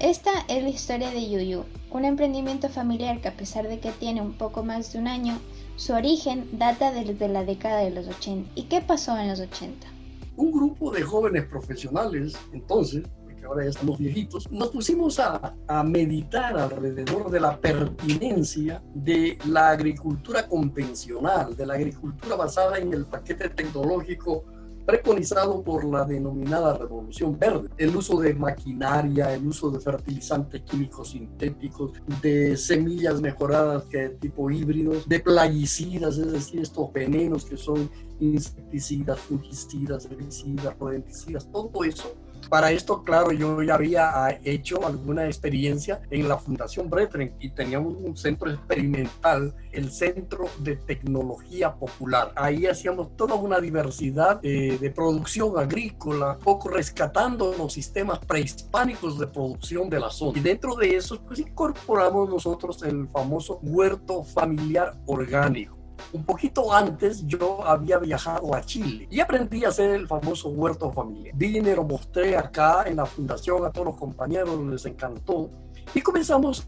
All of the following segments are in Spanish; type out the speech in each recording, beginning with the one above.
Esta es la historia de Yuyu, un emprendimiento familiar que a pesar de que tiene un poco más de un año, su origen data desde la década de los 80. ¿Y qué pasó en los 80? Un grupo de jóvenes profesionales, entonces, porque ahora ya estamos viejitos, nos pusimos a meditar alrededor de la pertinencia de la agricultura convencional, de la agricultura basada en el paquete tecnológico preconizado por la denominada Revolución Verde. El uso de maquinaria, el uso de fertilizantes químicos sintéticos, de semillas mejoradas que tipo híbridos, de plaguicidas, es decir, estos venenos que son insecticidas, fungicidas, herbicidas, rodenticidas, todo eso. Para esto, claro, yo ya había hecho alguna experiencia en la Fundación Brethren y teníamos un centro experimental, el Centro de Tecnología Popular. Ahí hacíamos toda una diversidad de producción agrícola, poco rescatando los sistemas prehispánicos de producción de la zona. Y dentro de eso, pues incorporamos nosotros el famoso huerto familiar orgánico. Un poquito antes yo había viajado a Chile y aprendí a hacer el famoso huerto familiar. Vine, lo mostré acá en la fundación a todos los compañeros, les encantó y comenzamos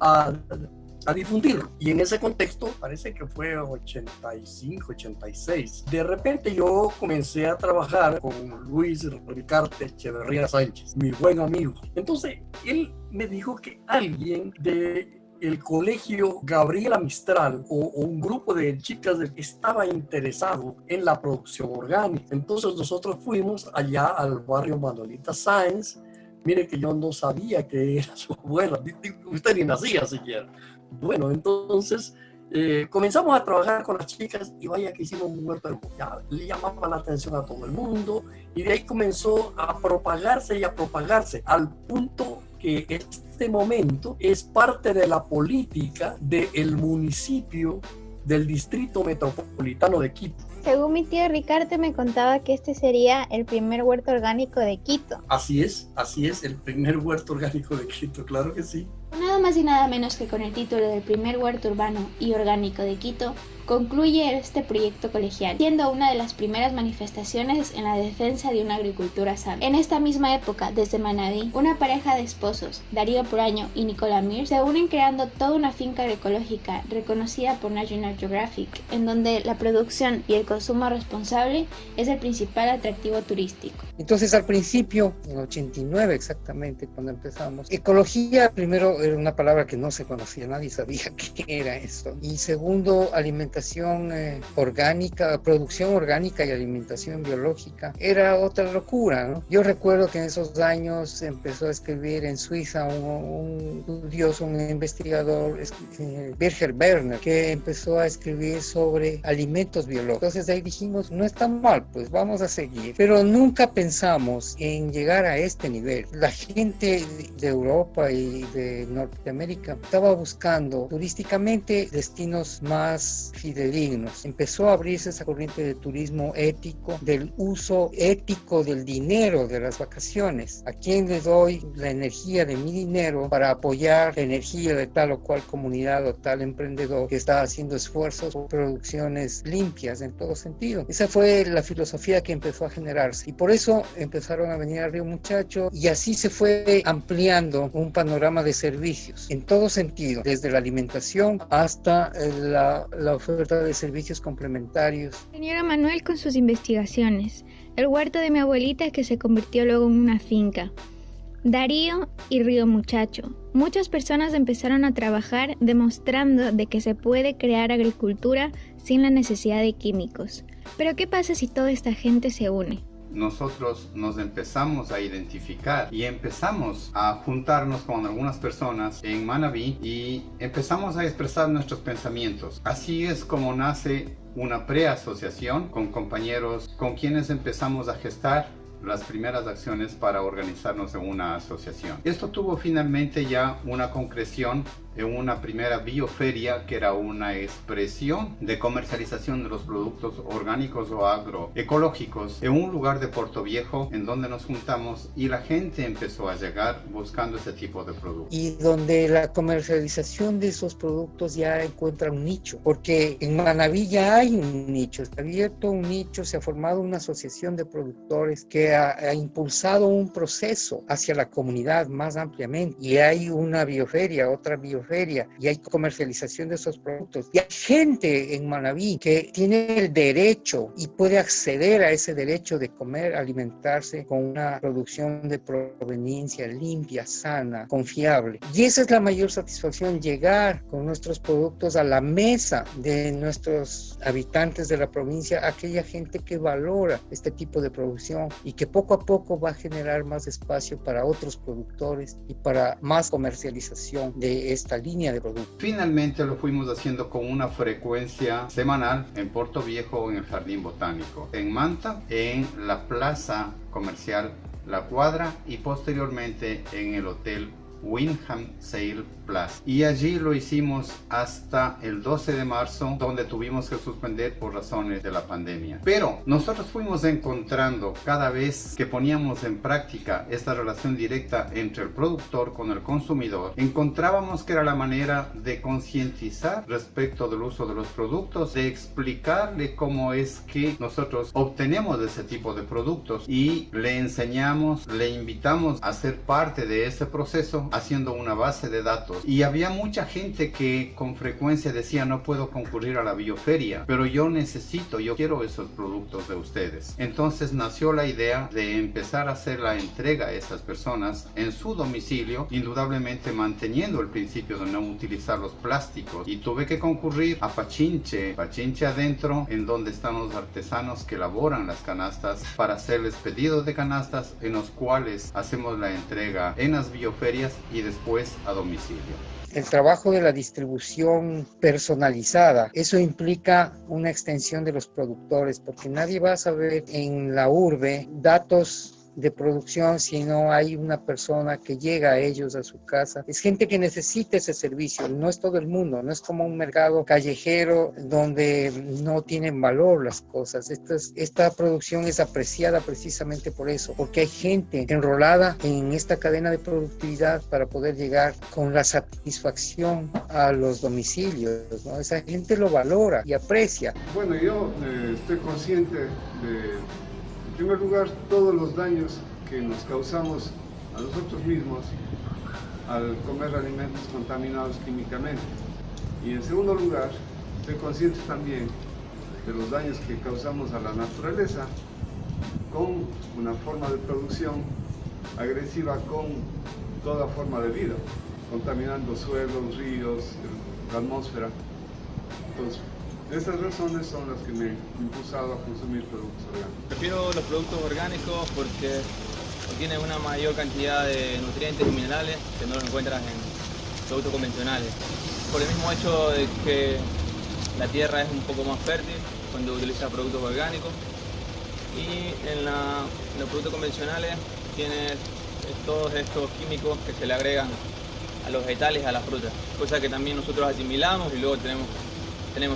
a difundirlo. Y en ese contexto, parece que fue 85, 86, de repente yo comencé a trabajar con Luis Ricardo Echeverría Sánchez, mi buen amigo. Entonces, él me dijo que alguien de el colegio Gabriela Mistral o un grupo de chicas estaba interesado en la producción orgánica. Entonces nosotros fuimos allá al barrio Manuelita Sáenz. Mire que yo no sabía que era su abuela, usted ni nacía siquiera. Bueno, entonces comenzamos a trabajar con las chicas y vaya que hicimos un huerto hermoso. Le llamaba la atención a todo el mundo y de ahí comenzó a propagarse al punto que este momento es parte de la política del municipio del Distrito Metropolitano de Quito. Según mi tío Ricardo me contaba que este sería el primer huerto orgánico de Quito. Así es, el primer huerto orgánico de Quito, claro que sí. Nada más y nada menos que con el título del primer huerto urbano y orgánico de Quito, concluye este proyecto colegial, siendo una de las primeras manifestaciones en la defensa de una agricultura sana. En esta misma época, desde Manabí, una pareja de esposos, Darío Puraño y Nicola Mir, se unen creando toda una finca agroecológica reconocida por National Geographic, en donde la producción y el consumo responsable es el principal atractivo turístico. Entonces, al principio, en 89 exactamente, cuando empezamos, ecología primero era una palabra que no se conocía, nadie sabía qué era eso. Y segundo, alimentación orgánica, producción orgánica y alimentación biológica, era otra locura, ¿no? Yo recuerdo que en esos años empezó a escribir en Suiza un estudioso, un investigador, Birger Werner, que empezó a escribir sobre alimentos biológicos. Entonces ahí dijimos, no está mal, pues vamos a seguir. Pero nunca pensamos en llegar a este nivel. La gente de Europa y de Norteamérica estaba buscando turísticamente destinos más fidedignos. Empezó a abrirse esa corriente de turismo ético, del uso ético del dinero de las vacaciones. ¿A quién le doy la energía de mi dinero para apoyar la energía de tal o cual comunidad o tal emprendedor que está haciendo esfuerzos por producciones limpias en todo sentido? Esa fue la filosofía que empezó a generarse y por eso empezaron a venir a Río Muchacho y así se fue ampliando un panorama de servicios en todo sentido, desde la alimentación hasta la oferta de servicios complementarios. Señora Manuel con sus investigaciones, el huerto de mi abuelita que se convirtió luego en una finca, Darío y Río Muchacho. Muchas personas empezaron a trabajar demostrando de que se puede crear agricultura sin la necesidad de químicos. Pero ¿qué pasa si toda esta gente se une? Nosotros nos empezamos a identificar y empezamos a juntarnos con algunas personas en Manabí y empezamos a expresar nuestros pensamientos. Así es como nace una preasociación con compañeros con quienes empezamos a gestar las primeras acciones para organizarnos en una asociación. Esto tuvo finalmente ya una concreción en una primera bioferia que era una expresión de comercialización de los productos orgánicos o agroecológicos en un lugar de Puerto Viejo en donde nos juntamos y la gente empezó a llegar buscando ese tipo de productos. Y donde la comercialización de esos productos ya encuentra un nicho, porque en Manabí ya hay un nicho, está abierto un nicho, se ha formado una asociación de productores que ha impulsado un proceso hacia la comunidad más ampliamente, y hay una bioferia, otra bioferia, y hay comercialización de esos productos, y hay gente en Manabí que tiene el derecho y puede acceder a ese derecho de comer, alimentarse con una producción de proveniencia limpia, sana, confiable. Y esa es la mayor satisfacción, llegar con nuestros productos a la mesa de nuestros habitantes de la provincia, aquella gente que valora este tipo de producción y que poco a poco va a generar más espacio para otros productores y para más comercialización de esta línea de productos. Finalmente lo fuimos haciendo con una frecuencia semanal en Puerto Viejo, en el Jardín Botánico, en Manta, en la plaza comercial La Cuadra y posteriormente en el hotel Windham Sail Plus. Y allí lo hicimos hasta el 12 de marzo, donde tuvimos que suspender por razones de la pandemia. Pero nosotros fuimos encontrando cada vez que poníamos en práctica esta relación directa entre el productor con el consumidor, encontrábamos que era la manera de concientizar respecto del uso de los productos, de explicarle cómo es que nosotros obtenemos ese tipo de productos y le enseñamos, le invitamos a ser parte de ese proceso haciendo una base de datos. Y había mucha gente que con frecuencia decía: no puedo concurrir a la bioferia, pero yo quiero esos productos de ustedes. Entonces nació la idea de empezar a hacer la entrega a esas personas en su domicilio, indudablemente manteniendo el principio de no utilizar los plásticos. Y tuve que concurrir a Pachinche adentro, en donde están los artesanos que elaboran las canastas, para hacerles pedidos de canastas en los cuales hacemos la entrega en las bioferias y después a domicilio. El trabajo de la distribución personalizada, eso implica una extensión de los productores, porque nadie va a saber en la urbe datos de producción si no hay una persona que llega a ellos a su casa. Es gente que necesita ese servicio, no es todo el mundo, no es como un mercado callejero donde no tienen valor las cosas. Esta producción es apreciada precisamente por eso, porque hay gente enrolada en esta cadena de productividad para poder llegar con la satisfacción a los domicilios, ¿no? Esa gente lo valora y aprecia. Bueno, yo estoy consciente de, en primer lugar, todos los daños que nos causamos a nosotros mismos al comer alimentos contaminados químicamente. Y en segundo lugar, estoy consciente también de los daños que causamos a la naturaleza con una forma de producción agresiva con toda forma de vida, contaminando suelos, ríos, la atmósfera. Entonces, esas razones son las que me han impulsado a consumir productos orgánicos. Prefiero los productos orgánicos porque contienen una mayor cantidad de nutrientes y minerales que no lo encuentras en productos convencionales. Por el mismo hecho de que la tierra es un poco más fértil cuando utilizas productos orgánicos, y en los productos convencionales tienes todos estos químicos que se le agregan a los vegetales, a las frutas, cosa que también nosotros asimilamos y luego tenemos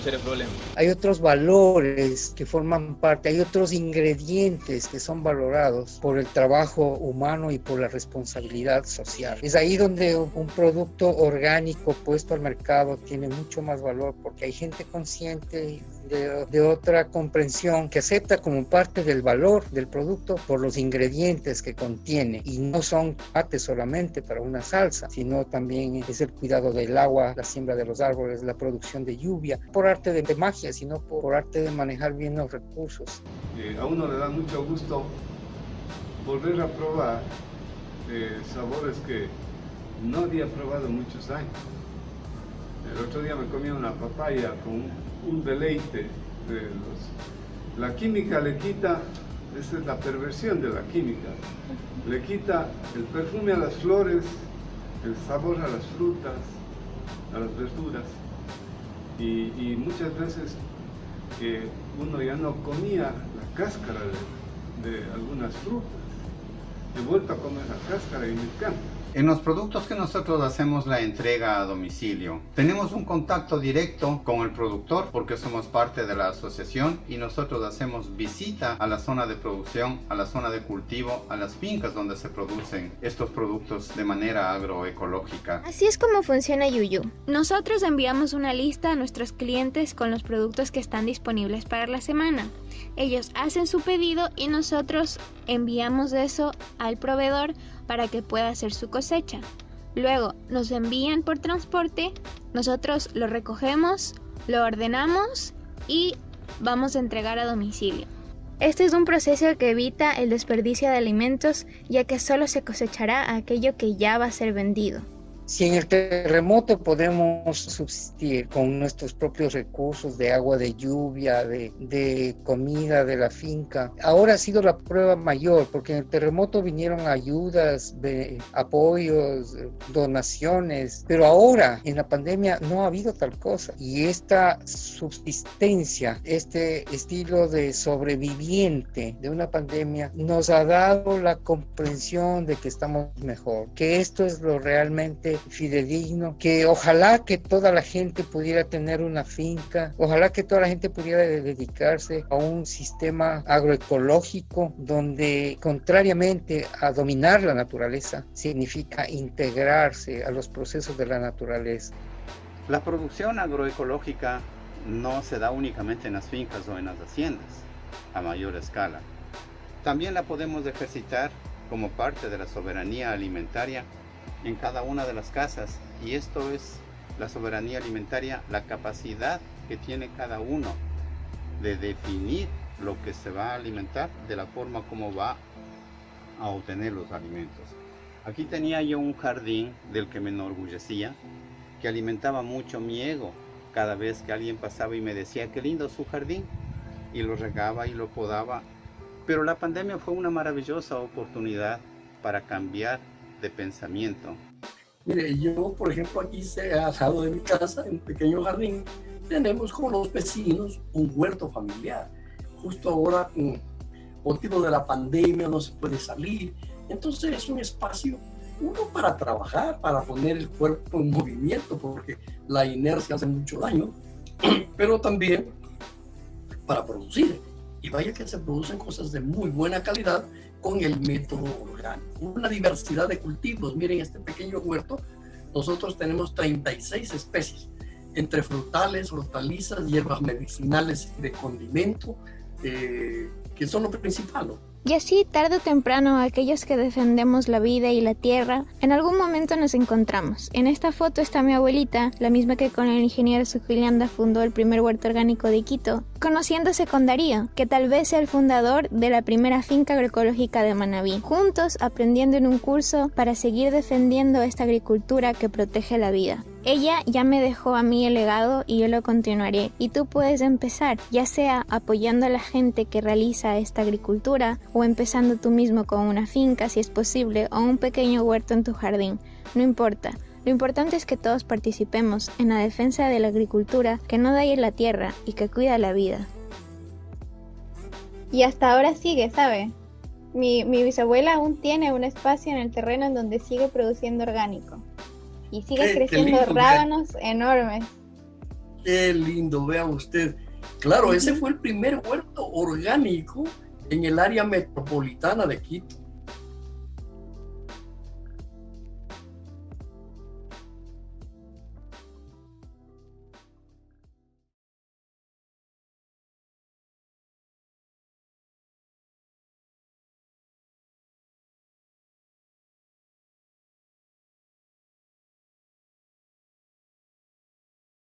serios problemas. Hay otros valores que forman parte, hay otros ingredientes que son valorados por el trabajo humano y por la responsabilidad social. Es ahí donde un producto orgánico puesto al mercado tiene mucho más valor, porque hay gente consciente de otra comprensión que acepta como parte del valor del producto por los ingredientes que contiene, y no son parte solamente para una salsa, sino también es el cuidado del agua, la siembra de los árboles, la producción de lluvia, por arte de magia, sino por arte de manejar bien los recursos. A uno le da mucho gusto volver a probar sabores que no había probado en muchos años. El otro día me comí una papaya con un deleite. La química le quita, esa es la perversión de la química, le quita el perfume a las flores, el sabor a las frutas, a las verduras, y muchas veces uno ya no comía la cáscara de algunas frutas. He vuelto a comer la cáscara y me encanta. En los productos que nosotros hacemos la entrega a domicilio, tenemos un contacto directo con el productor porque somos parte de la asociación y nosotros hacemos visita a la zona de producción, a la zona de cultivo, a las fincas donde se producen estos productos de manera agroecológica. Así es como funciona Yuyu. Nosotros enviamos una lista a nuestros clientes con los productos que están disponibles para la semana. Ellos hacen su pedido y nosotros enviamos eso al proveedor para que pueda hacer su cosecha. Luego nos envían por transporte, nosotros lo recogemos, lo ordenamos y vamos a entregar a domicilio. Este es un proceso que evita el desperdicio de alimentos, ya que solo se cosechará aquello que ya va a ser vendido. Si en el terremoto podemos subsistir con nuestros propios recursos de agua de lluvia, de comida de la finca, ahora ha sido la prueba mayor, porque en el terremoto vinieron ayudas, apoyos, donaciones, pero ahora en la pandemia no ha habido tal cosa. Y esta subsistencia, este estilo de sobreviviente de una pandemia nos ha dado la comprensión de que estamos mejor, que esto es lo realmente fidedigno, que ojalá que toda la gente pudiera tener una finca, ojalá que toda la gente pudiera dedicarse a un sistema agroecológico donde, contrariamente a dominar la naturaleza, significa integrarse a los procesos de la naturaleza. La producción agroecológica no se da únicamente en las fincas o en las haciendas a mayor escala. También la podemos ejercitar como parte de la soberanía alimentaria en cada una de las casas, y esto es la soberanía alimentaria, la capacidad que tiene cada uno de definir lo que se va a alimentar de la forma como va a obtener los alimentos. Aquí tenía yo un jardín del que me enorgullecía, que alimentaba mucho mi ego cada vez que alguien pasaba y me decía qué lindo su jardín, y lo regaba y lo podaba. Pero la pandemia fue una maravillosa oportunidad para cambiar de pensamiento. Mire, yo por ejemplo aquí al lado de mi casa, en un pequeño jardín, tenemos con los vecinos un huerto familiar. Justo ahora, con motivo de la pandemia, no se puede salir, entonces es un espacio, uno para trabajar, para poner el cuerpo en movimiento, porque la inercia hace mucho daño, pero también para producir. Y vaya que se producen cosas de muy buena calidad con el método orgánico. Una diversidad de cultivos. Miren este pequeño huerto, nosotros tenemos 36 especies, entre frutales, hortalizas, hierbas medicinales de condimento, que son lo principal, ¿no? Y así, tarde o temprano, aquellos que defendemos la vida y la tierra, en algún momento nos encontramos. En esta foto está mi abuelita, la misma que con el ingeniero Suquilianda fundó el primer huerto orgánico de Quito, conociéndose con Darío, que tal vez sea el fundador de la primera finca agroecológica de Manabí. Juntos, aprendiendo en un curso para seguir defendiendo esta agricultura que protege la vida. Ella ya me dejó a mí el legado y yo lo continuaré. Y tú puedes empezar, ya sea apoyando a la gente que realiza esta agricultura o empezando tú mismo con una finca si es posible o un pequeño huerto en tu jardín. No importa. Lo importante es que todos participemos en la defensa de la agricultura que no daña la tierra y que cuida la vida. Y hasta ahora sigue, ¿sabe? Mi bisabuela aún tiene un espacio en el terreno en donde sigue produciendo orgánico. Y sigue creciendo lindo, rábanos enormes. Qué lindo, vea usted. Claro, ese fue el primer huerto orgánico en el área metropolitana de Quito.